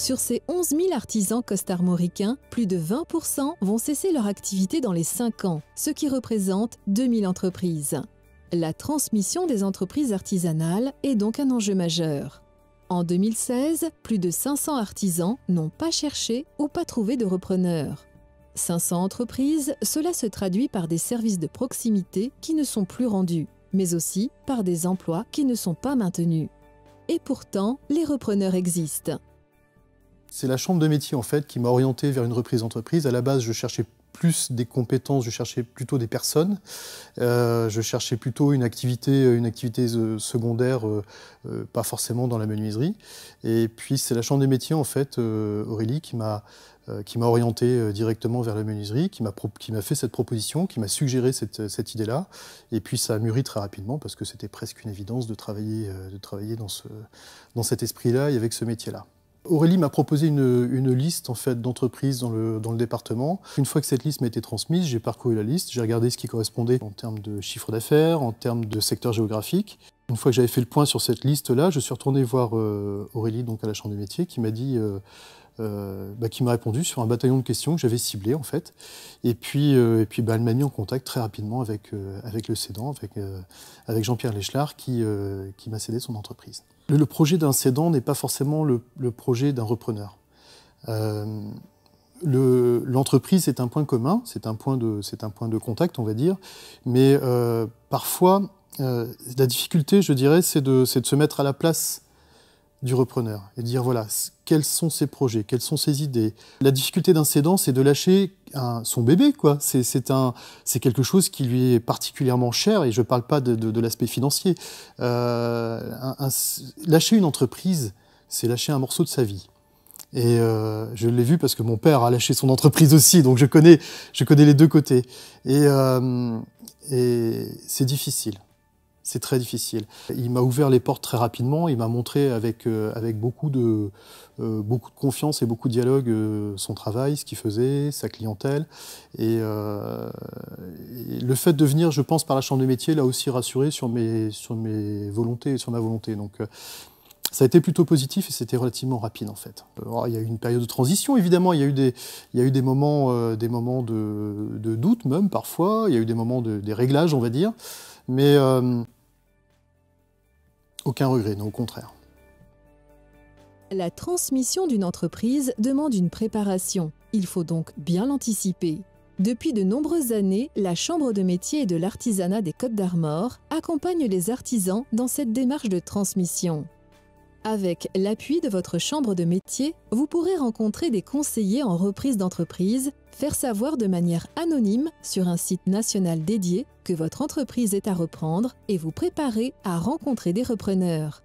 Sur ces 11 000 artisans costarmoricains, plus de 20% vont cesser leur activité dans les 5 ans, ce qui représente 2000 entreprises. La transmission des entreprises artisanales est donc un enjeu majeur. En 2016, plus de 500 artisans n'ont pas cherché ou pas trouvé de repreneur. 500 entreprises, cela se traduit par des services de proximité qui ne sont plus rendus, mais aussi par des emplois qui ne sont pas maintenus. Et pourtant, les repreneurs existent. C'est la chambre de métier en fait qui m'a orienté vers une reprise d'entreprise. À la base, je cherchais plus des compétences, je cherchais plutôt des personnes. Je cherchais plutôt une activité secondaire, pas forcément dans la menuiserie. Et puis c'est la chambre des métiers en fait, Aurélie, qui m'a orienté directement vers la menuiserie, qui m'a fait cette proposition, qui m'a suggéré cette idée-là. Et puis ça a mûri très rapidement parce que c'était presque une évidence de travailler dans cet esprit-là et avec ce métier-là. Aurélie m'a proposé une liste en fait, d'entreprises dans le département. Une fois que cette liste m'a été transmise, j'ai parcouru la liste, j'ai regardé ce qui correspondait en termes de chiffre d'affaires, en termes de secteur géographique. Une fois que j'avais fait le point sur cette liste-là, je suis retourné voir Aurélie donc à la Chambre des métiers qui m'a dit, qui m'a répondu sur un bataillon de questions que j'avais ciblé en fait. Et puis elle m'a mis en contact très rapidement avec le cédant, avec Jean-Pierre Léchelard qui m'a cédé son entreprise. Le projet d'un cédant n'est pas forcément le projet d'un repreneur. L'entreprise est un point commun, c'est un point de contact, on va dire, mais parfois, la difficulté, je dirais, c'est de se mettre à la place du repreneur et de dire, voilà, quels sont ses projets, quelles sont ses idées. La difficulté d'un cédant, c'est de lâcher son bébé, quoi. C'est quelque chose qui lui est particulièrement cher, et je ne parle pas de l'aspect financier. Lâcher une entreprise, c'est lâcher un morceau de sa vie. Et je l'ai vu parce que mon père a lâché son entreprise aussi, donc je connais les deux côtés. Et c'est difficile. C'est très difficile. Il m'a ouvert les portes très rapidement, il m'a montré avec beaucoup de confiance et beaucoup de dialogue son travail, ce qu'il faisait, sa clientèle. Et le fait de venir, je pense, par la Chambre des métiers l'a aussi rassuré sur mes volontés et sur ma volonté. Donc, ça a été plutôt positif et c'était relativement rapide en fait. Alors, il y a eu une période de transition évidemment, il y a eu des moments de doute même parfois, il y a eu des moments des réglages on va dire, mais aucun regret, non, au contraire. La transmission d'une entreprise demande une préparation. Il faut donc bien l'anticiper. Depuis de nombreuses années, la Chambre de métier et de l'artisanat des Côtes-d'Armor accompagne les artisans dans cette démarche de transmission. Avec l'appui de votre chambre de métier, vous pourrez rencontrer des conseillers en reprise d'entreprise, faire savoir de manière anonyme sur un site national dédié que votre entreprise est à reprendre et vous préparer à rencontrer des repreneurs.